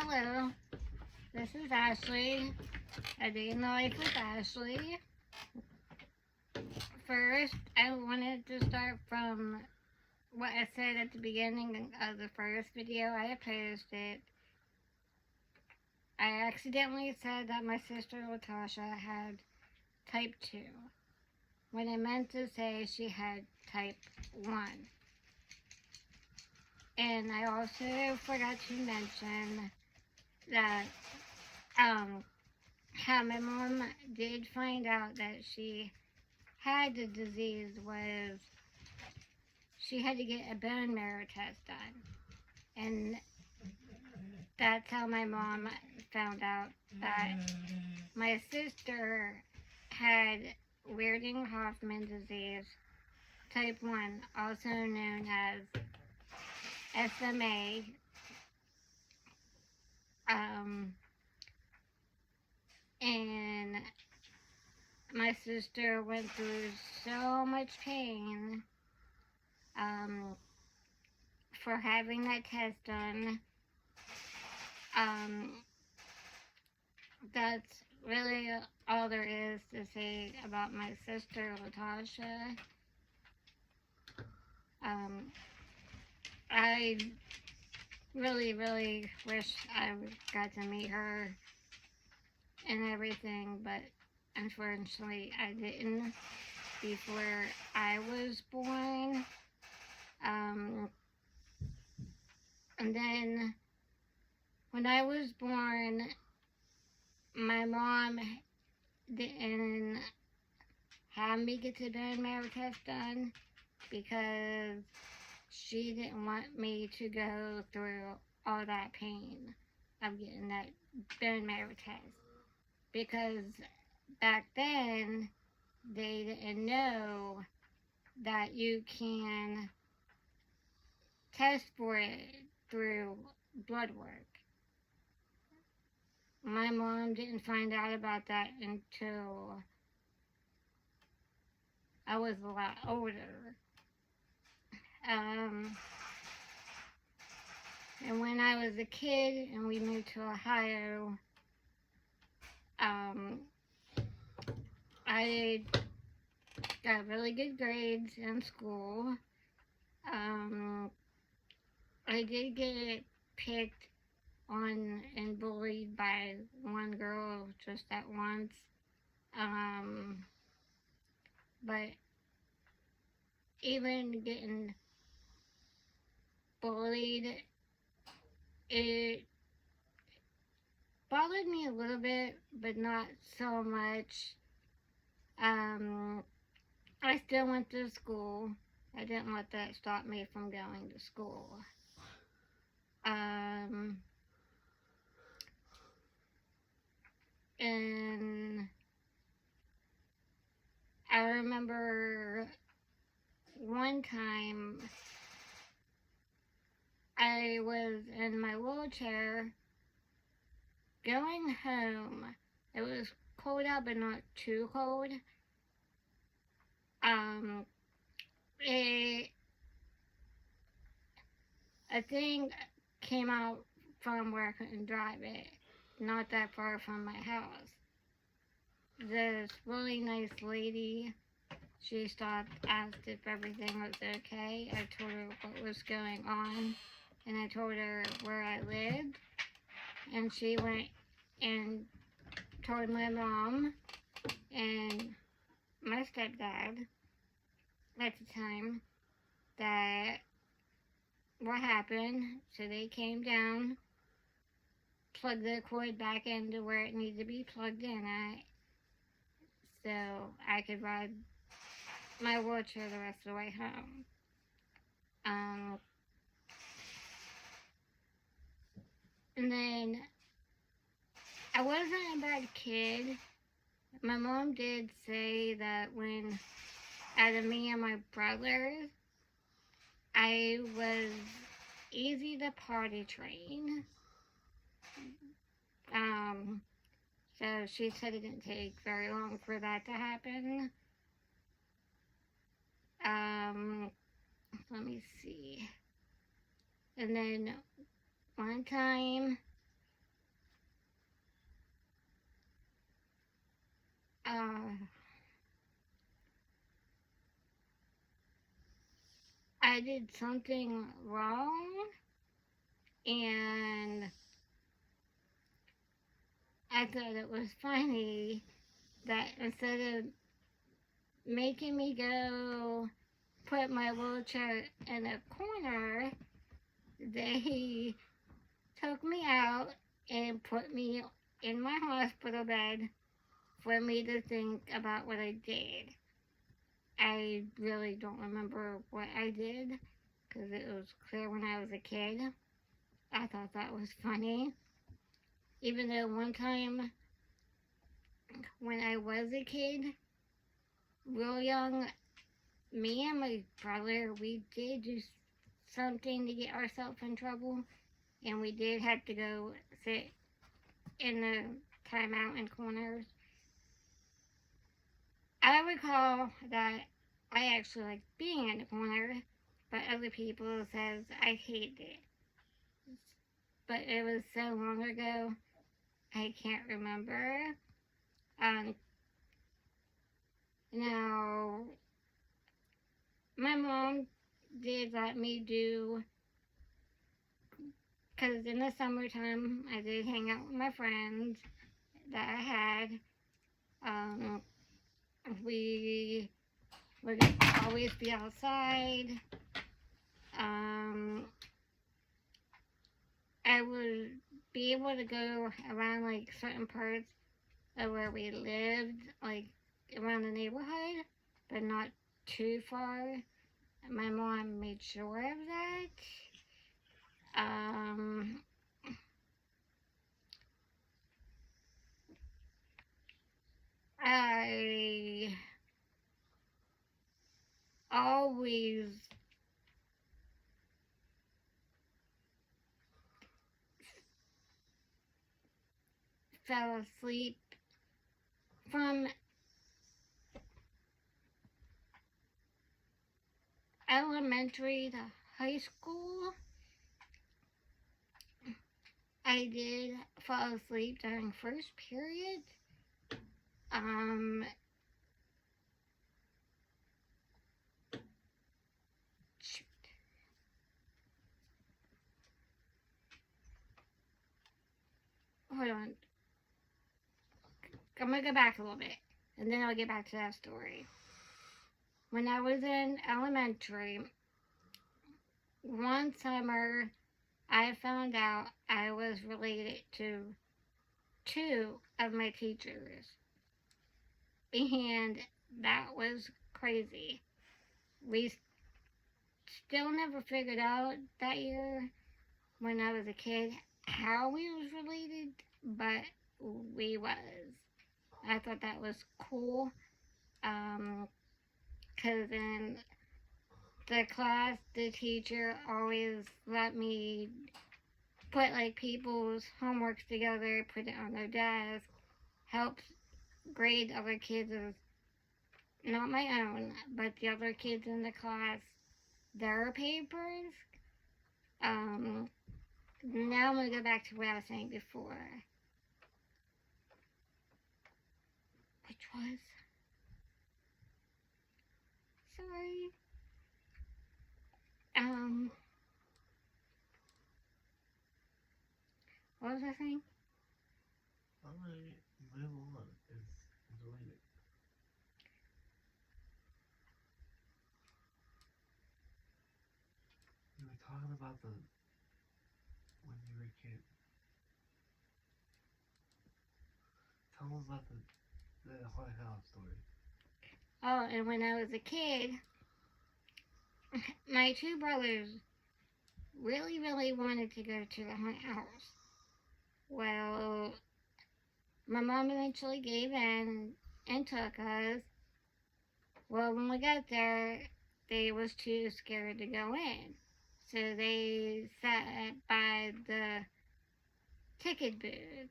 Hello, this is Ashley. A day in the life with Ashley. First, I wanted to start from what I said at the beginning of the first video I posted. I accidentally said that my sister Latasha had type 2, when I meant to say she had type 1. And I also forgot to mention that how my mom did find out that she had the disease was she had to get a bone marrow test done. And that's how my mom found out that my sister had Weirding-Hoffmann disease, type 1, also known as SMA. And my sister went through so much pain for having that test done. That's really all there is to say about my sister Latasha. I really wish I got to meet her and everything, but unfortunately I didn't before I was born. And then when I was born, my mom didn't have me get the bone marrow test done because she didn't want me to go through all that pain of getting that bone marrow test. Because back then, they didn't know that you can test for it through blood work. My mom didn't find out about that until I was a lot older. And when I was a kid and we moved to Ohio, I got really good grades in school. I did get picked on and bullied by one girl just at once. But even getting bullied, it bothered me a little bit, but not so much. I still went to school. I didn't let that stop me from going to school. And I remember one time I was in my wheelchair going home. It was cold out, but not too cold. A thing came out from where I couldn't drive it, not that far from my house. This really nice lady, she stopped, asked if everything was okay. I told her what was going on, and I told her where I lived. And she went and told my mom and my stepdad at the time that what happened. So they came down, plugged the cord back into where it needed to be plugged in at, so I could ride my wheelchair the rest of the way home. And then I wasn't a bad kid. My mom did say that when out of me and my brothers, I was easy to potty train. So she said it didn't take very long for that to happen. Let me see. And then one time I did something wrong, and I thought it was funny that instead of making me go put my wheelchair in a corner, they took me out and put me in my hospital bed for me to think about what I did. I really don't remember what I did because it was clear when I was a kid. I thought that was funny. Even though one time when I was a kid, real young, me and my brother, we did do something to get ourselves in trouble, and we did have to go sit in the timeout in corners. I recall that I actually liked being in the corner, but other people says I hated it. But it was so long ago, I can't remember. Um, Now, my mom did let me do, because in the summertime, I did hang out with my friends that I had. Um, we would always be outside. Um, I would be able to go around like certain parts of where we lived, like around the neighborhood, but not too far. My mom made sure of that. Um, I always fell asleep from elementary to high school. I did fall asleep during first period. Um, Hold on. I'm gonna go back a little bit, and then I'll get back to that story. When I was in elementary, one summer I found out I was related to two of my teachers, and that was crazy. We still never figured out that year when I was a kid how we was related, but we was. I thought that was cool. Cause in the class, the teacher always let me put like people's homeworks together, put it on their desk, help grade other kids, not my own, but the other kids in the class, their papers. Um, Now I'm gonna go back to what I was saying before, which was, sorry, um, what was I saying? Alright, move on. It's related. You were talking about the when you were a kid. Tell them about the haunted house story. Oh, and when I was a kid, my two brothers really wanted to go to the haunted house. Well, my mom eventually gave in and took us. Well, when we got there, they was too scared to go in. So they sat by the ticket booth.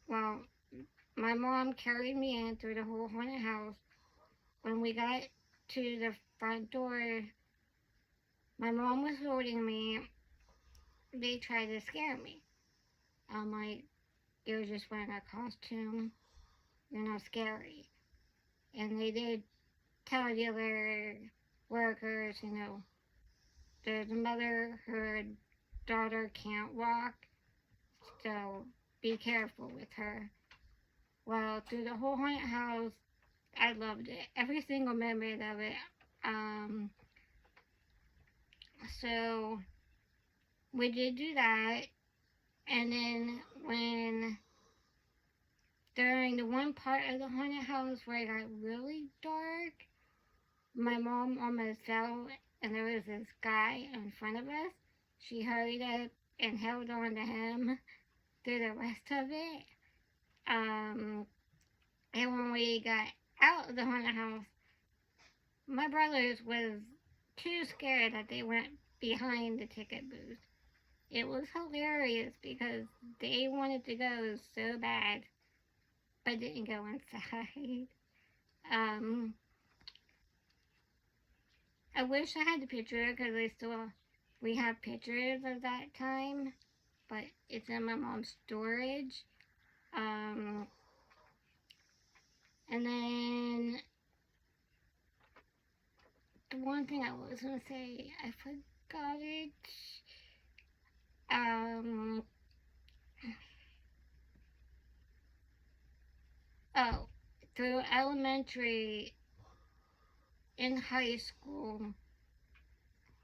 Well, my mom carried me in through the whole haunted house. When we got to the front door, my mom was holding me. They tried to scare me. I'm like, they were just wearing a costume. scary. And they did tell the other workers, there's a mother, her daughter can't walk, so be careful with her. Well, through the whole haunted house, I loved it. Every single minute of it. So we did do that, and then during the one part of the haunted house where it got really dark, my mom almost fell, and there was this guy in front of us. She hurried up and held on to him through the rest of it. And when we got out of the haunted house, my brothers was too scared that they went behind the ticket booth. It was hilarious because they wanted to go so bad, but didn't go inside. I wish I had the picture because we have pictures of that time, but it's in my mom's storage. And then the one thing I was gonna say, I forgot it. Through elementary and high school,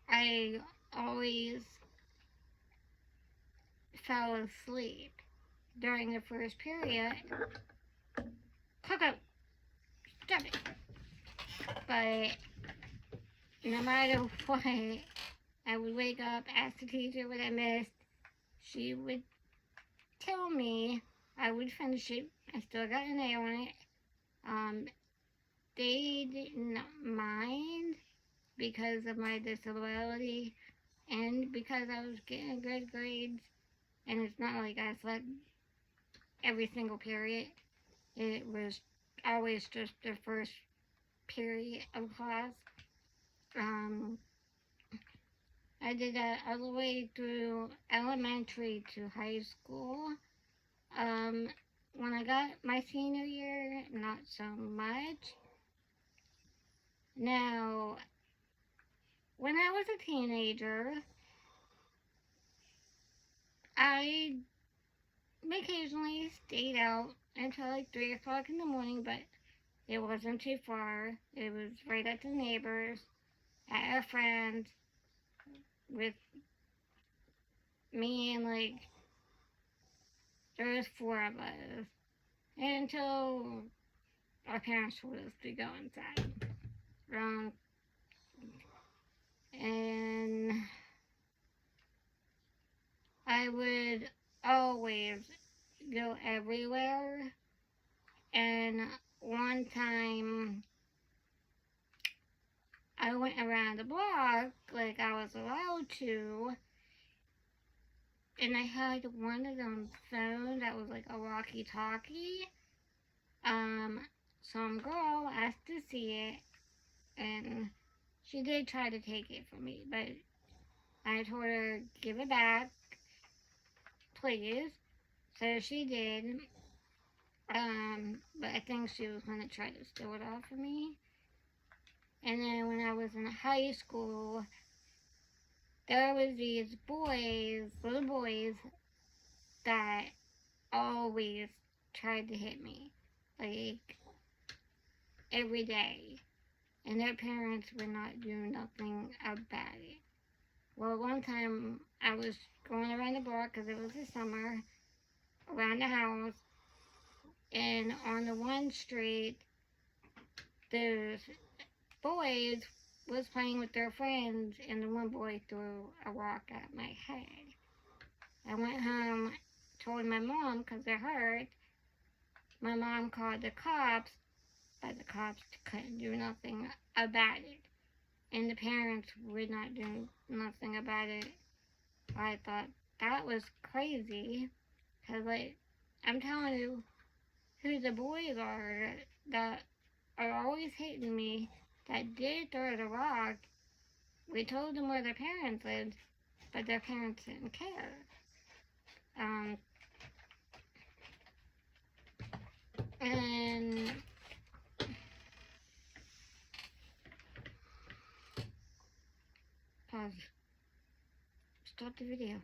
I always fell asleep during the first period. Coco, stop it. But no matter what, I would wake up, ask the teacher what I missed. She would tell me, I would finish it. I still got an A on it. They didn't mind because of my disability and because I was getting good grades. And it's not like I slept every single period. It was always just the first period of class. I did that all the way through elementary to high school. When I got my senior year, not so much. Now, when I was a teenager, I occasionally stayed out until like 3 o'clock in the morning, but it wasn't too far. It was right at the neighbors, at a friend, with me and there was 4 of us, until our parents told us to go inside. And I would always go everywhere. And one time, I went around the block like I was allowed to, and I had one of them phones that was like a walkie-talkie. Some girl asked to see it, and she did try to take it from me, but I told her, give it back, please. So she did. But I think she was going to try to steal it off of me. And then when I was in high school, there was these little boys, that always tried to hit me, like, every day. And their parents would not do nothing about it. Well, one time I was going around the block because it was the summer, around the house, and on the one street, those boys was playing with their friends, and the one boy threw a rock at my head. I went home, told my mom because it hurt. My mom called the cops, but the cops couldn't do nothing about it. And the parents would not do nothing about it. I thought that was crazy, because, I'm telling you who the boys are that are always hitting me, that did throw the rock. We told them where their parents lived, but their parents didn't care. And Pause. Start the video.